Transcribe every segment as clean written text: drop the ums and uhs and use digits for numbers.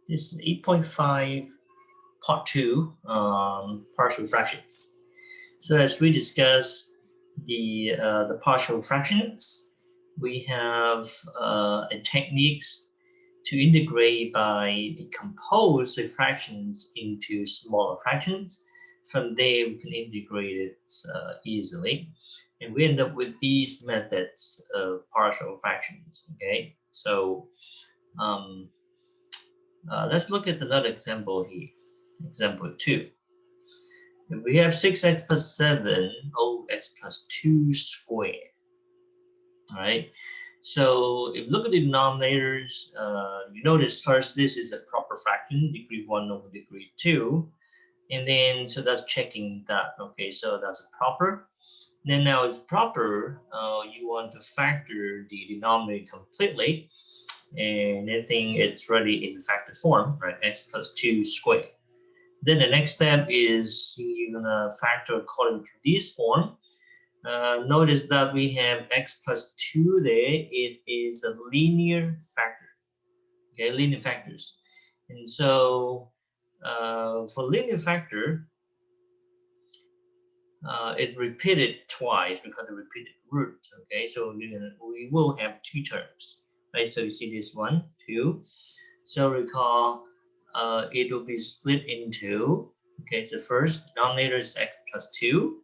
This is 8.5 part 2, partial fractions. So as we discussed the partial fractions, we have a techniques to integrate by decompose the fractions into smaller fractions. From there, we can integrate it easily. And we end up with these methods of partial fractions, okay? So let's look at another example here. Example 2. If we have 6x plus 7 over x plus 2 squared, all right? So if you look at the denominators, you notice first this is a proper fraction, degree 1 over degree 2. And then, so that's checking that, okay, so that's a proper. Then now it's proper, you want to factor the denominator completely. And I think it's ready in factor form, right? X plus 2 squared. Then the next step is you're gonna factor according to this form. Notice that we have x plus 2 there. It is a linear factor, okay, linear factors. And so for linear factor, it repeated twice because it repeated root, okay? So we will have two terms, right? So you see this one, 2. So recall it will be split into, okay, the first denominator is x plus 2.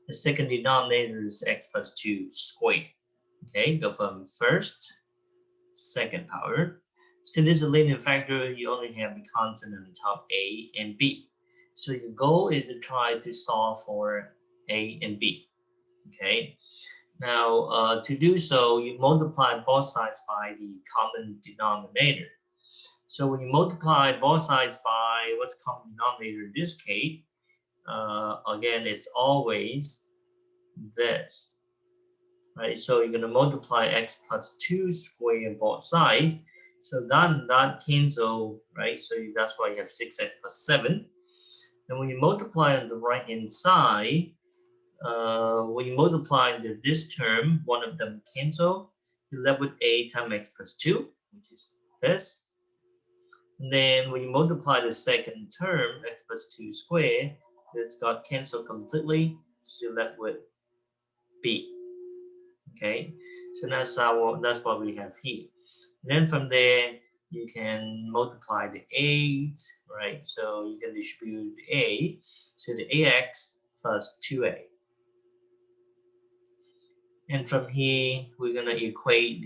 The second denominator is x plus 2 squared. Okay, go from first, second power. Since this is a linear factor, you only have the constant on the top a and b. So your goal is to try to solve for a and b. Okay, now to do so, you multiply both sides by the common denominator. So when you multiply both sides by what's common denominator in this case, again, it's always this, right? So you're going to multiply x plus 2 squared both sides. So that cancel, right? So that's why you have 6x plus 7. And when you multiply on the right-hand side, when you multiply this term, one of them cancel, you're left with a times x plus 2, which is this. And then when you multiply the second term, x plus 2 squared, this got canceled completely, so you're left with b. Okay, so that's what we have here. And then from there, you can multiply the 8, right? So you can distribute the a, so the ax plus 2a. And from here, we're gonna equate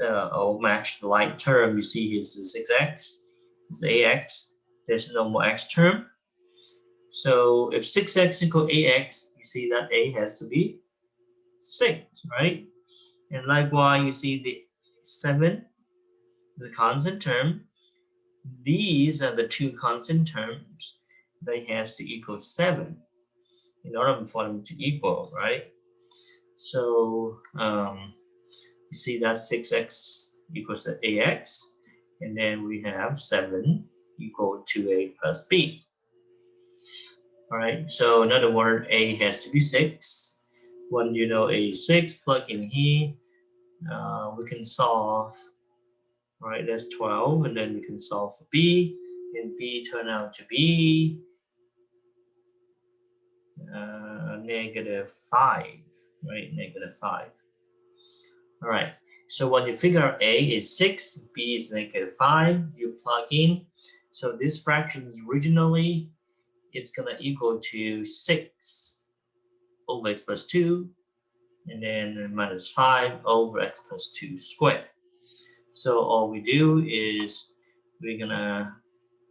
or match the like term. You see here is the 6x, it's ax. There's no more x term. So if 6x equal ax, you see that a has to be 6, right? And likewise, you see the 7 is a constant term. These are the two constant terms. They has to equal 7 in order for them to equal, right? So you see that 6x equals to ax, and then we have 7 equal to a plus b. All right, so in other words, a has to be 6. When you know a is 6, plug in here. We can solve, right? That's 12, and then we can solve for b, and b turn out to be -5, right? -5. All right. So when you figure out a is 6, b is -5, you plug in. So this fraction is originally it's gonna equal to 6 over x plus 2, and then minus 5 over x plus 2 squared. So all we do is we're gonna,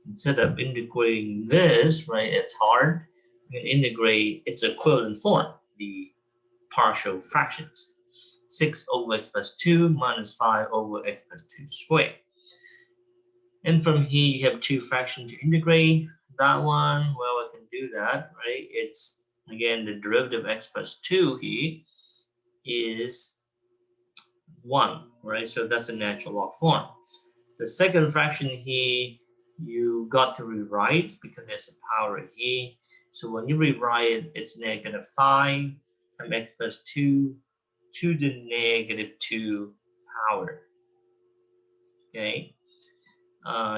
instead of integrating this, right, it's hard, we can integrate its equivalent form, the partial fractions. 6 over x plus 2 minus 5 over x plus 2 squared. And from here, you have two fractions to integrate. That one, well, I can do that, right? It's, again, the derivative of x plus 2 here is 1, right? So that's a natural log form. The second fraction here, you got to rewrite because there's a power here. So when you rewrite it, it's -5 times x plus 2 to the -2 power. Okay.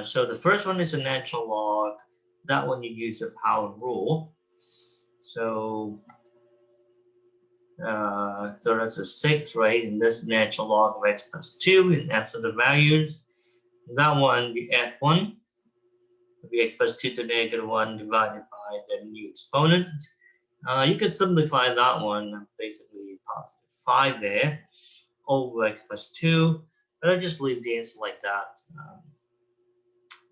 So the first one is a natural log. That one you use a power rule. So so that's a 6, right? And this natural log of x plus 2 in absolute values. That one we add 1. It'll be x plus 2 to negative 1 divided by the new exponent. You can simplify that one, basically positive 5 there over x plus 2. But I just leave the answer like that.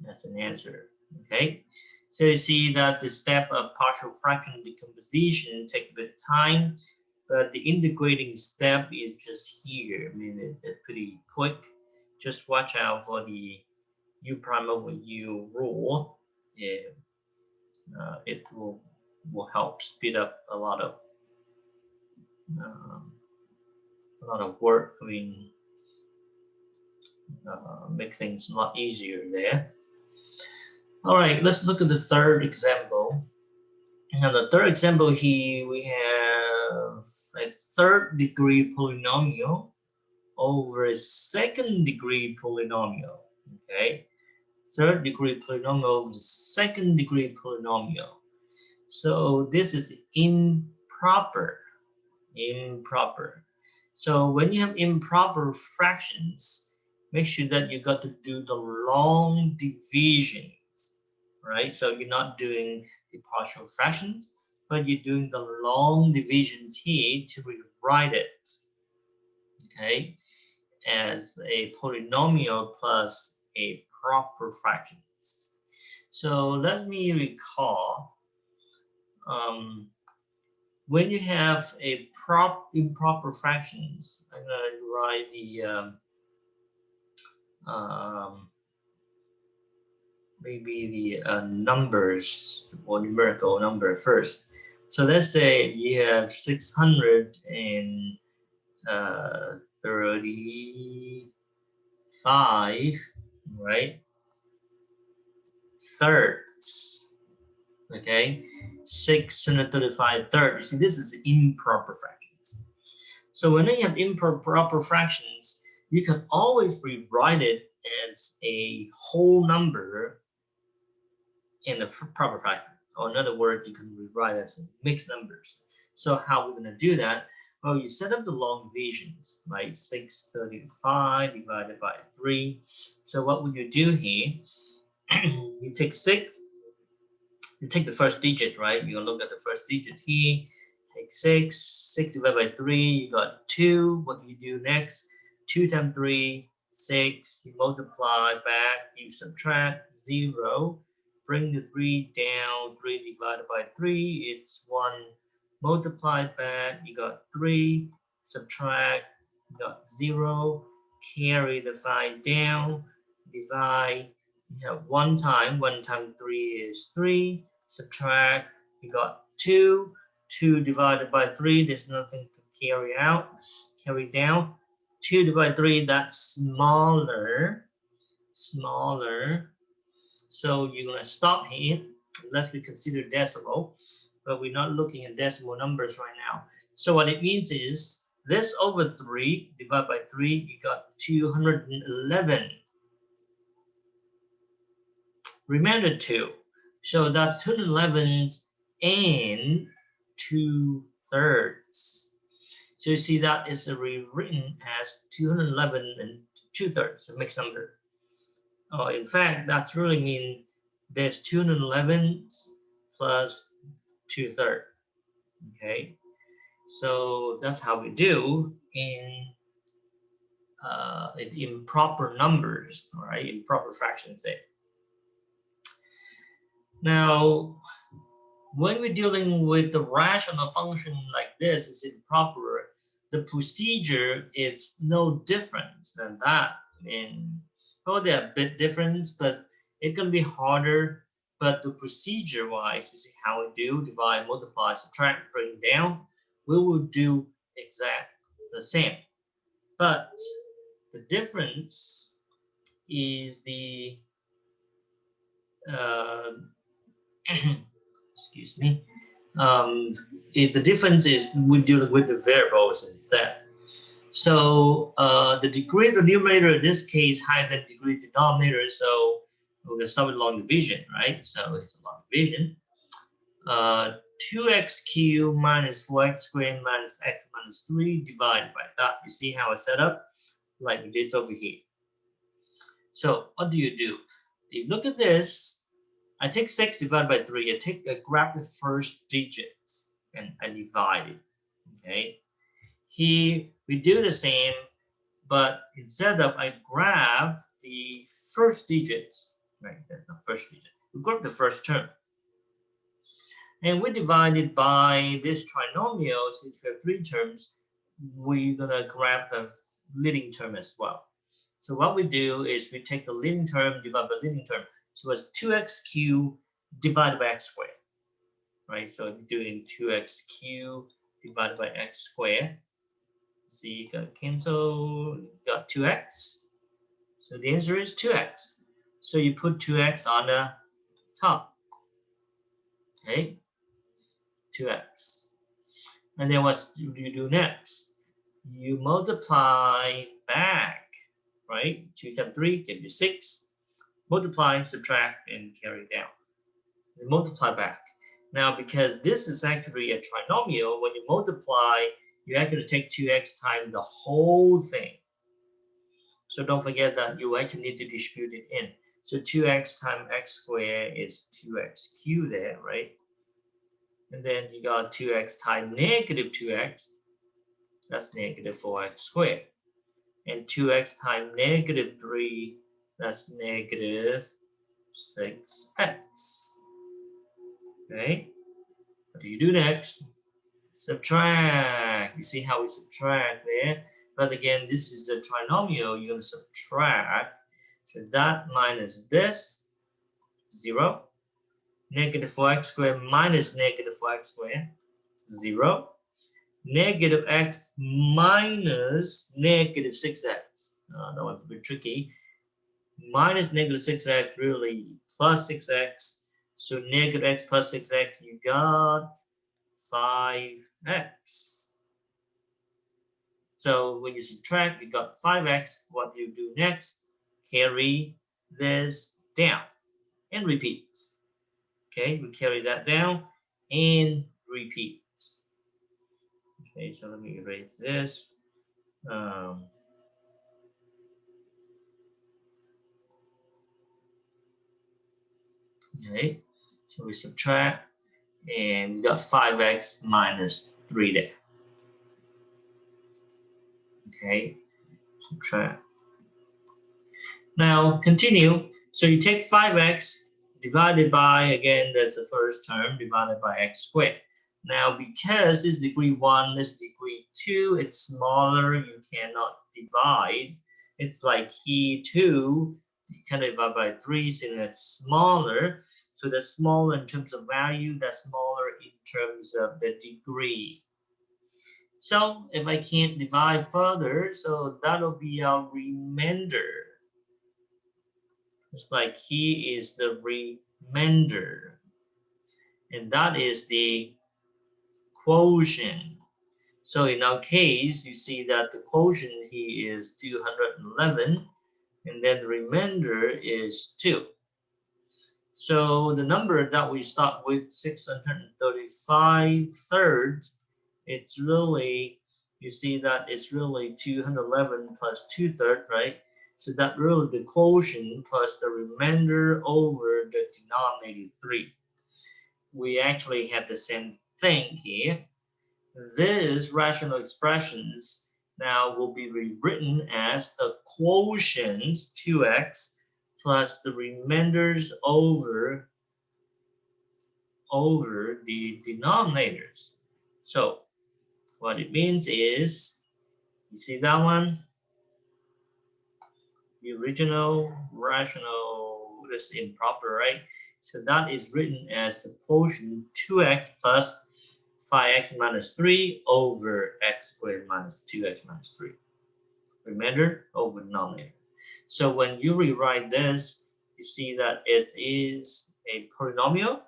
That's an answer. Okay. So you see that the step of partial fraction decomposition takes a bit of time, but the integrating step is just here. I mean, it's pretty quick. Just watch out for the u prime over u rule. Yeah, it will help speed up a lot of work. I mean, make things a lot easier there. All right, let's look at the third example. Now the third example here, we have a third degree polynomial over a second degree polynomial. Okay, third degree polynomial over the second degree polynomial. So this is improper. So when you have improper fractions, make sure that you got to do the long division. Right, so you're not doing the partial fractions, but you're doing the long divisions here to rewrite it, okay, as a polynomial plus a proper fractions. So let me recall, when you have a improper fractions, I'm going to write the maybe the numbers or numerical number first. So let's say you have 635, right? Thirds. Okay, 635 thirds. See, this is improper fractions. So when you have improper fractions, you can always rewrite it as a whole number in the proper fraction, or in other words, you can rewrite it as mixed numbers. So how we're going to do that? Well, you set up the long divisions, right? 635 divided by 3. So what would you do here? You take 6, you take the first digit, right? You look at the first digit here. Take 6 divided by 3, you got 2. What do you do next? 2 times 3, 6. You multiply back, you subtract 0. Bring the 3 down, 3 divided by 3, it's 1. Multiply back, you got 3. Subtract, you got 0. Carry the 5 down, divide. You have 1 times 3 is 3. Subtract, you got 2. 2 divided by 3, there's nothing to carry out. Carry down. 2 divided by 3, that's smaller. So you're going to stop here, unless we consider decimal, but we're not looking at decimal numbers right now. So what it means is this over 3 divided by 3, you got 211. Remember 2. So that's 211 and 2/3. So you see that is rewritten as 211 and 2/3, a mixed number. Oh, in fact, that really means there's 211 plus 2/3. Okay, so that's how we do in improper numbers, right? Improper fractions there. Now, when we're dealing with the rational function like this, is improper, the procedure is no different than that. Oh, they're a bit different, but it can be harder. But the procedure-wise, you see how we do: divide, multiply, subtract, bring down. We will do exactly the same. But the difference is the excuse me. The difference is we're dealing with the variables instead. So the degree of the numerator in this case higher than degree of the denominator. So we're going to start with long division, right? So it's a long division. 2x cubed minus 4x squared minus x minus 3 divided by that. You see how it's set up? Like we did over here. So what do? You look at this. I take 6 divided by 3. I grab the first digits and I divide it. Okay. Here we do the same, but instead of I grab the first digits, right? That's not first digit. We grab the first term. And we divide it by this trinomial. Since we have 3 terms, we're gonna grab the leading term as well. So what we do is we take the leading term divided by leading term. So it's 2x cubed divided by x squared, right? So we're doing 2x cubed divided by x squared. See, you got cancel, you got 2x. So the answer is 2x. So you put 2x on the top. Okay, 2x. And then what do you do next? You multiply back, right? 2 times 3 gives you 6. Multiply, subtract, and carry down. And multiply back. Now, because this is actually a trinomial, when you multiply, you actually take 2x times the whole thing. So don't forget that you actually need to distribute it in. So 2x times x squared is 2x cubed there, right? And then you got 2x times negative 2x. That's negative 4x squared. And 2x times negative 3, that's negative 6x. Okay? What do you do next? Subtract. You see how we subtract there? But again, this is a trinomial. You're going to subtract. So that minus this, 0. Negative 4x squared minus negative 4x squared, 0. Negative x minus negative 6x. That one's a bit tricky. Minus negative 6x, really, plus 6x. So negative x plus 6x, you got 5x. So when you subtract, you got 5x. What do you do next? Carry this down and repeat. Okay, we carry that down and repeat. Okay, so let me erase this. Okay, so we subtract and we got 5x minus 3 there. Okay, subtract. Now continue. So you take 5x divided by, again, that's the first term, divided by x squared. Now, because this is degree 1, this is degree 2, it's smaller, you cannot divide. It's like here 2, you can divide by 3, so that's smaller. So that's smaller in terms of value, that's smaller in terms of the degree. So if I can't divide further, so that'll be our remainder. It's like here is the remainder. And that is the quotient. So in our case, you see that the quotient here is 211, and then the remainder is 2. So the number that we start with, 635 thirds, it's really, you see that it's really 211 plus 2 thirds, right? So that really the quotient plus the remainder over the denominator 3. We actually have the same thing here. These rational expressions now will be rewritten as the quotients 2x plus the remainders over the denominators. So what it means is, you see that one? The original rational is improper, right? So that is written as the quotient 2x plus 5x minus 3 over x squared minus 2x minus 3. Remainder over denominator. So when you rewrite this, you see that it is a polynomial,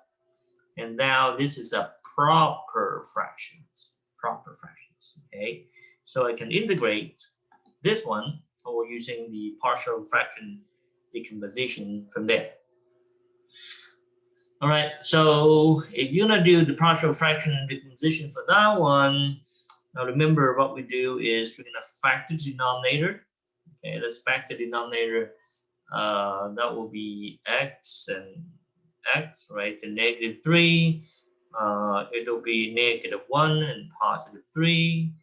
and now this is a proper fractions. Proper fractions. Okay. So I can integrate this one or using the partial fraction decomposition from there. All right, so if you're gonna do the partial fraction decomposition for that one, now remember what we do is we're gonna factor the denominator. Okay, let's factor the denominator. That will be x and x, right? The -3. It'll be -1 and +3,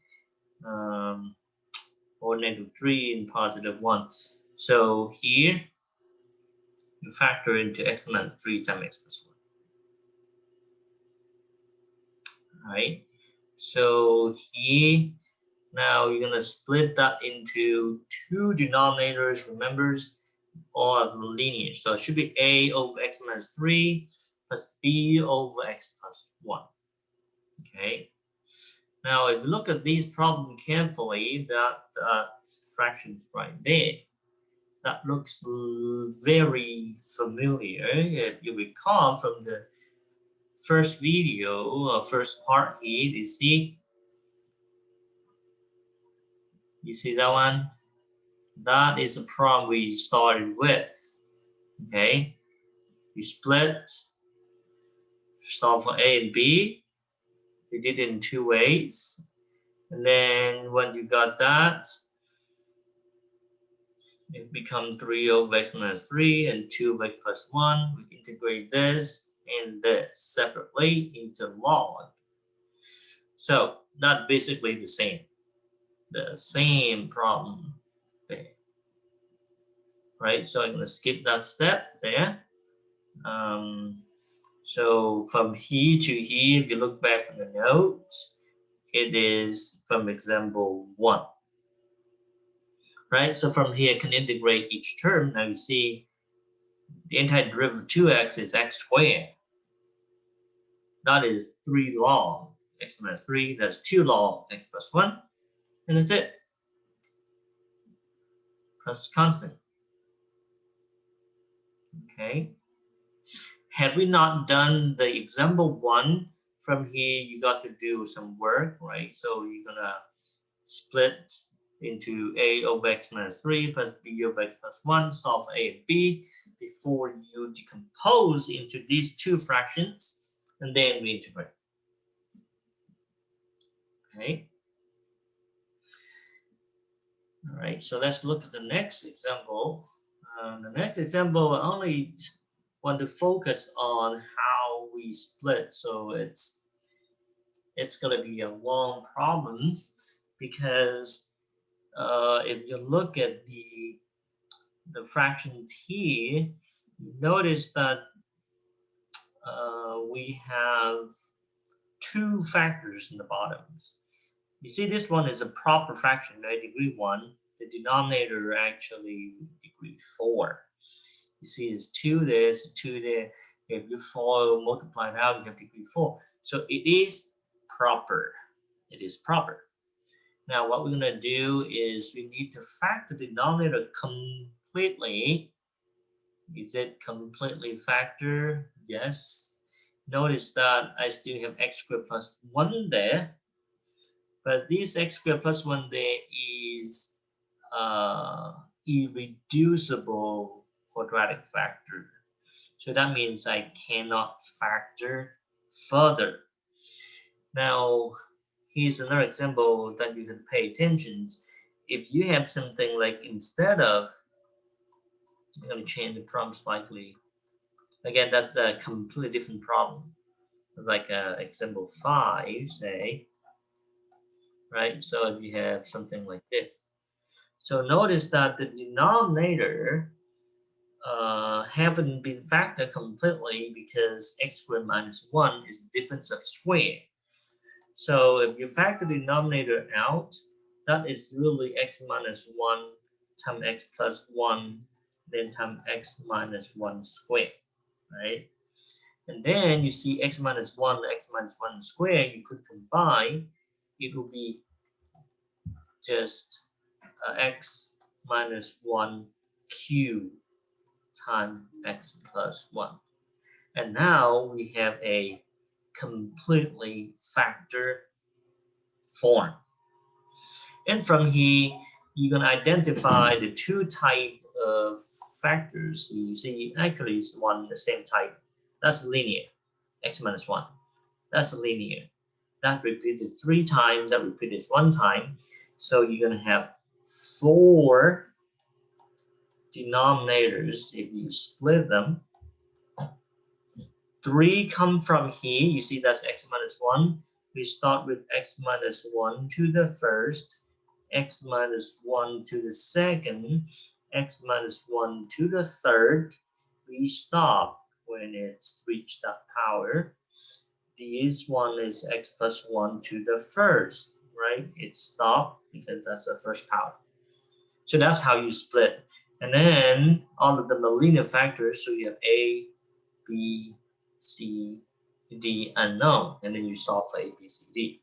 or -3 and +1. So here you factor into x minus 3 times x plus 1. All right. So here now you're gonna split that into two denominators. Remember, all are linear. So it should be a over x minus 3 plus b over x plus 1. Okay. Now, if you look at these problems carefully, that fractions right there, that looks very familiar. If you recall from the first video or first part here, you see that one? That is a problem we started with. Okay, we split, solve for a and b. We did it in two ways, and then when you got that, it becomes 3 over x minus 3 and 2 over x plus 1. We integrate this and this separately into log. So that's basically the same problem there, right? So I'm going to skip that step there. So from here to here, if you look back on the notes, it is from example 1. Right, so from here I can integrate each term. Now you see the antiderivative of 2x is x squared. That is 3 log x minus 3. That's 2 log x plus 1. And that's it. Plus constant. Okay. Had we not done the example 1, from here you got to do some work, right? So you're gonna split into a over x minus 3 plus b over x plus 1, solve a and b before you decompose into these two fractions, and then we integrate. Okay. All right, so let's look at the next example. The next example, I only want to focus on how we split. So it's going to be a long problem, because if you look at the fractions here, you notice that we have two factors in the bottoms. You see, this one is a proper fraction, right? Degree 1. The denominator actually degree 4. You see, there's 2 there, there's 2 there. If you multiply it out, you have degree 4. So it is proper. It is proper. Now, what we're going to do is we need to factor the denominator completely. Is it completely factor? Yes. Notice that I still have x squared plus 1 there. But this x squared plus 1 there is irreducible quadratic factor. So that means I cannot factor further. Now, here's another example that you can pay attention. If you have something like, instead of, I'm going to change the problem slightly. Again, that's a completely different problem. Like example 5, say. Right? So if you have something like this. So notice that the denominator haven't been factored completely, because x squared minus 1 is the difference of square. So if you factor the denominator out, that is really x minus 1 times x plus 1, then times x minus 1 squared, right? And then you see x minus 1, x minus 1 squared, you could combine, it will be just x minus 1 cubed times x plus 1. And now we have a completely factor form. And from here, you're going to identify the two type of factors. You see, actually, it's one the same type. That's linear, x minus 1. That's linear. That repeated 3 times, that repeated 1 time. So you're going to have 4 denominators if you split them. 3 come from here. You see, that's x minus 1. We start with x minus 1 to the first, x minus 1 to the second, x minus 1 to the third. We stop when it's reached that power. This one is x plus 1 to the first, right? It stopped because that's the first power. So that's how you split. And then all of them are linear factors. So you have A, B, C, D unknown. And then you solve for A, B, C, D.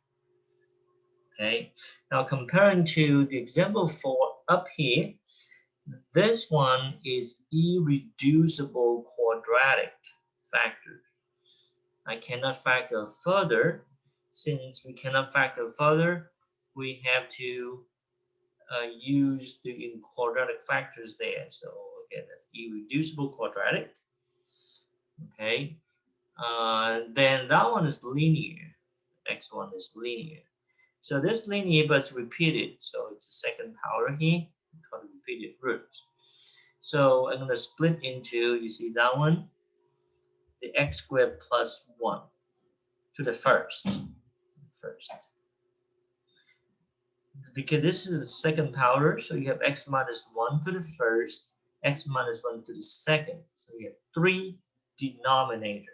Okay. Now comparing to the example 4 up here, this one is irreducible quadratic factor. I cannot factor further. Since we cannot factor further, we have to use the quadratic factors there. So again, that's irreducible quadratic. Okay. Then that one is linear. Next one is linear. So this linear but it's repeated. So it's the second power here called repeated roots. So I'm going to split into, you see that one, the x squared plus 1 to the first. Because this is the second power, so you have x minus 1 to the first, x minus 1 to the second. So you have 3 denominators.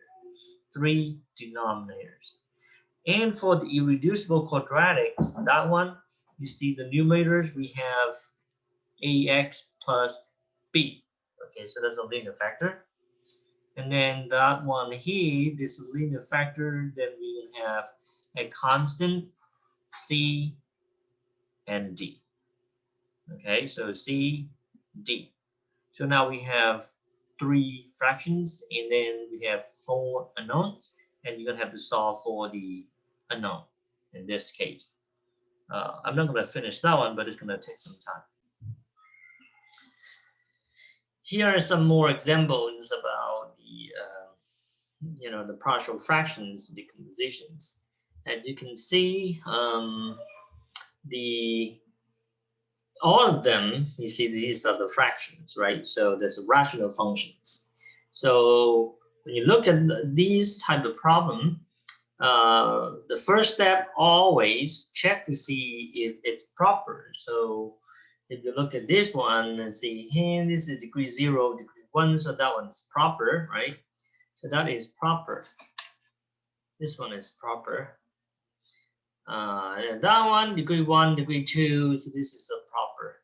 And for the irreducible quadratics, that one, you see the numerators, we have ax plus b. Okay, so that's a linear factor. And then that one here, this linear factor, then we will have a constant c and d. Okay, so c, d. So now we have 3 fractions, and then we have 4 unknowns, and you're going to have to solve for the unknown in this case. I'm not going to finish that one, but it's going to take some time. Here are some more examples about the, the partial fractions decompositions. And you can see all of them, you see these are the fractions, right? So there's rational functions. So when you look at these type of problem, the first step, always check to see if it's proper. So if you look at this one and see, hey, this is degree 0, degree 1, so that one's proper, right? So that is proper. This one is proper. And that one, degree 1, degree 2, so this is a proper.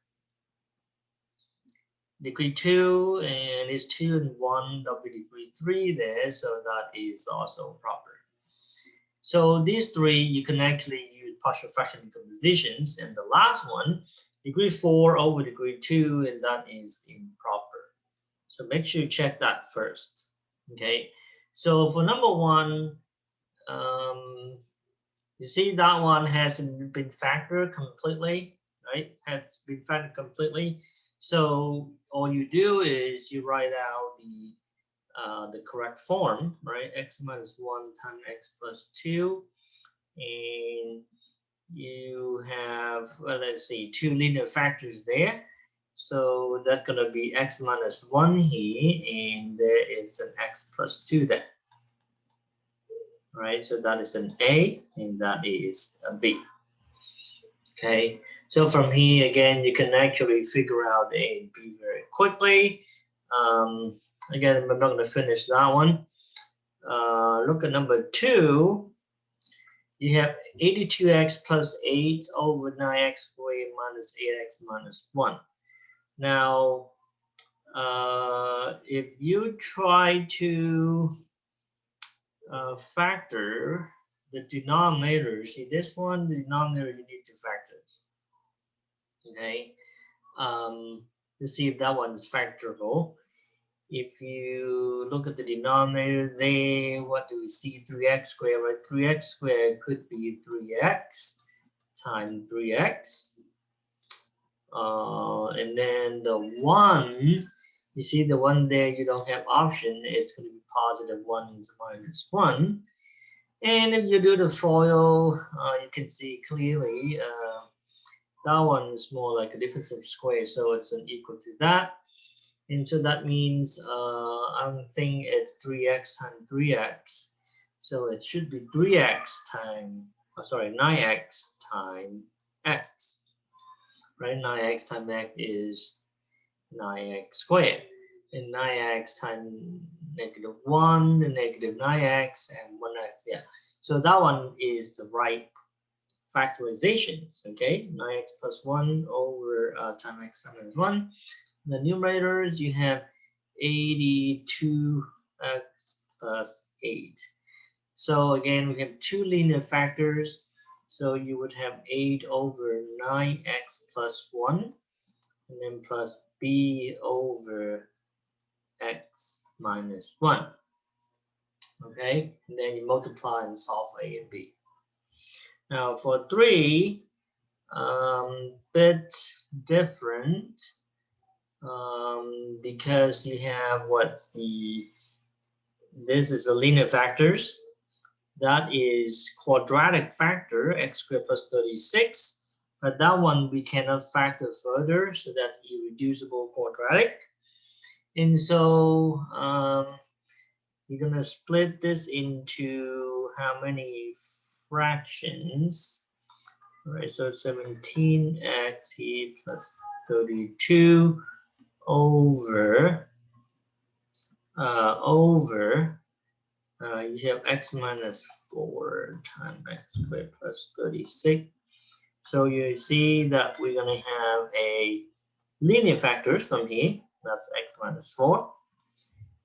Degree 2, and it's 2 and 1, that'll be degree 3 there, so that is also proper. So these 3, you can actually use partial fraction decompositions, and the last one, degree 4 over degree 2, and that is improper. So make sure you check that first. Okay, so for number 1, you see that one hasn't been factored completely, right? Has been factored completely. So all you do is you write out the correct form, right? X minus 1 times x plus 2, and you have, well, let's see, 2 linear factors there. So that's going to be x minus 1 here, and there is an x plus 2 there. Right, so that is an A, and that is a B. Okay, so from here again, you can actually figure out A and B very quickly. Again, I'm not going to finish that one. Look at number 2. You have 82x plus 8 over 9x squared minus 8x minus 1. Now, if you try to factor the denominator, see this one, the denominator you need 2 factors. Okay, let's see if that one is factorable. If you look at the denominator there, what do we see? 3x squared, right? 3x squared could be 3x times 3x. And then the 1, you see the one there, you don't have option, it's going to be positive 1 is minus 1. And if you do the FOIL, you can see clearly that one is more like a difference of square, so it's an equal to that. And so that means I think it's 3x times 3x. So it should be 3x times, oh, sorry, 9x times x. Right? 9x times x is 9x squared. And 9x times -1, and -9x, and 1x. Yeah. So that one is the right factorizations. Okay. 9x plus 1 over times x times 1. The numerators, you have 82x plus 8. So again, we have two linear factors. So you would have 8 over 9x plus 1, and then plus b over x minus 1. Okay, and then you multiply and solve a and b. Now for 3, bit different. Because you have this is a linear factors, that is quadratic factor x squared plus 36, but that one we cannot factor further, so that's irreducible quadratic. And so you're gonna split this into how many fractions? All right, so 17x plus 32 over you have x minus 4 times x squared plus 36. So you see that we're going to have a linear factors from here. That's x minus 4.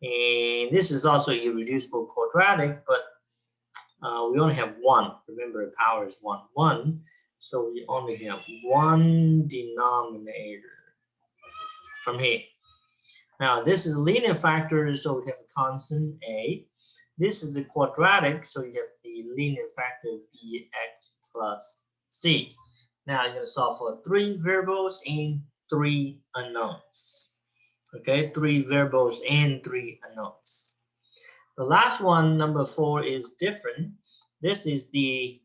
And this is also irreducible quadratic, but we only have 1. Remember, the power is 1, 1. So we only have one denominator from here. Now, this is linear factors, so we have a constant a. This is the quadratic, so you have the linear factor bx plus c. Now, you're going to solve for 3 variables and 3 unknowns. Okay, 3 variables and 3 unknowns. The last one, number 4, is different. This is the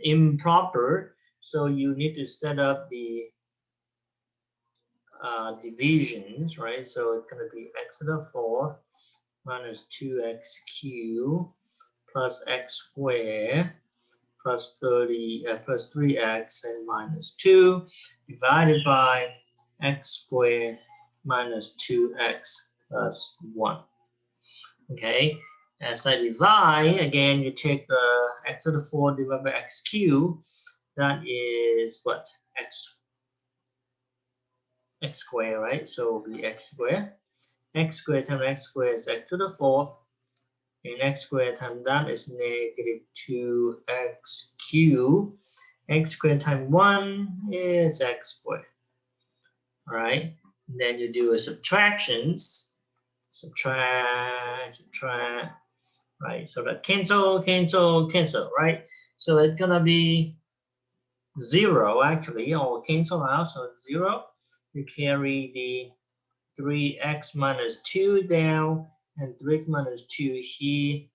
improper, so you need to set up the divisions, right? So it's going to be x to the 4th minus 2x cubed plus x squared plus 3x and minus 2 divided by x squared minus 2x plus 1. Okay, as I divide, again, you take the x to the 4th divided by x cubed. That is what? X squared, right? So it'll be x squared. X squared times x squared is x to the 4th. And x squared times that is negative 2x cubed. X squared times 1 is x squared. All right. And then you do a subtractions. Subtract. Right. So that cancel, right? So it's going to be 0 actually, or cancel out. So it's 0. You carry the 3x minus 2 down, and 3x minus 2 here.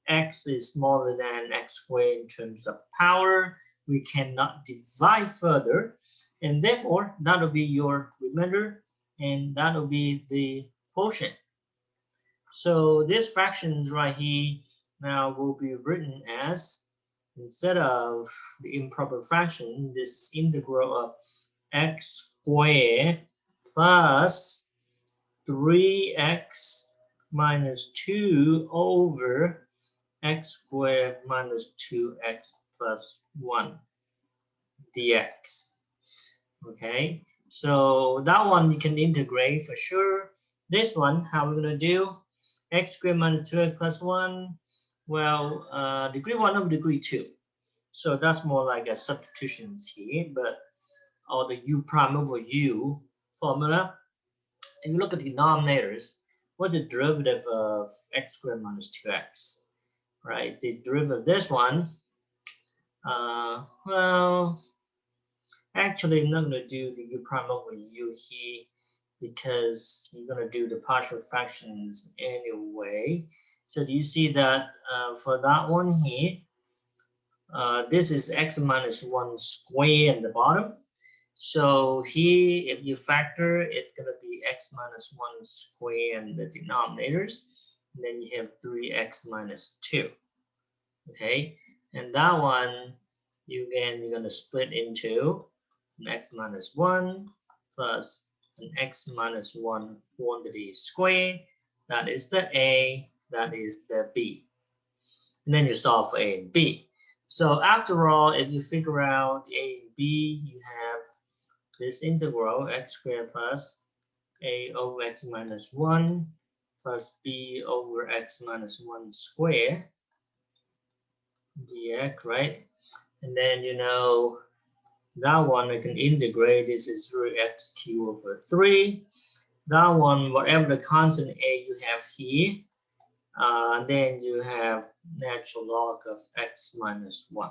X is smaller than x squared in terms of power. We cannot divide further, and therefore that will be your remainder, and that will be the quotient. So this fractions right here now will be written as, instead of the improper fraction, this integral of x squared plus 3x minus 2 over x squared minus 2x plus 1 dx. Okay, so that one you can integrate for sure. This one, how we're going to do? X squared minus 2x plus 1. Well, degree 1 over degree 2. So that's more like a substitutions here, but or the u prime over u formula. And you look at the denominators, what's the derivative of x squared minus 2x? Right, the derivative of this one, well, Actually, I'm not going to do the u prime over u here because you're going to do the partial fractions anyway. So do you see that for that one here, this is x minus 1 square in the bottom. So here, if you factor, it's going to be x minus 1 square in the denominators. And then you have 3x minus 2. Okay, and that one, you're going to split into an x minus 1 plus an x minus 1 quantity square. That is the A, that is the B. And then you solve for A and B. So after all, if you figure out A and B, you have this integral x squared plus A over x minus 1 plus B over x minus 1 squared dx, right? And then you know that one I can integrate. This is 3x cubed over 3. That one, whatever the constant A you have here, then you have natural log of x minus 1.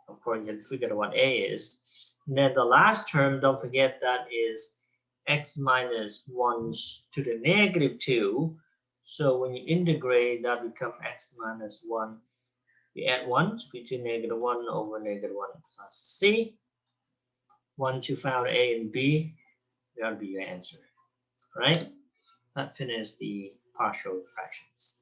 Of course, you have to figure out what A is. And then the last term, don't forget that is x minus 1 to the negative 2. So when you integrate, that becomes x minus 1. You add 1 between negative 1 over negative 1 plus c. Once you found A and B, that'll be your answer, right? That finishes the partial fractions.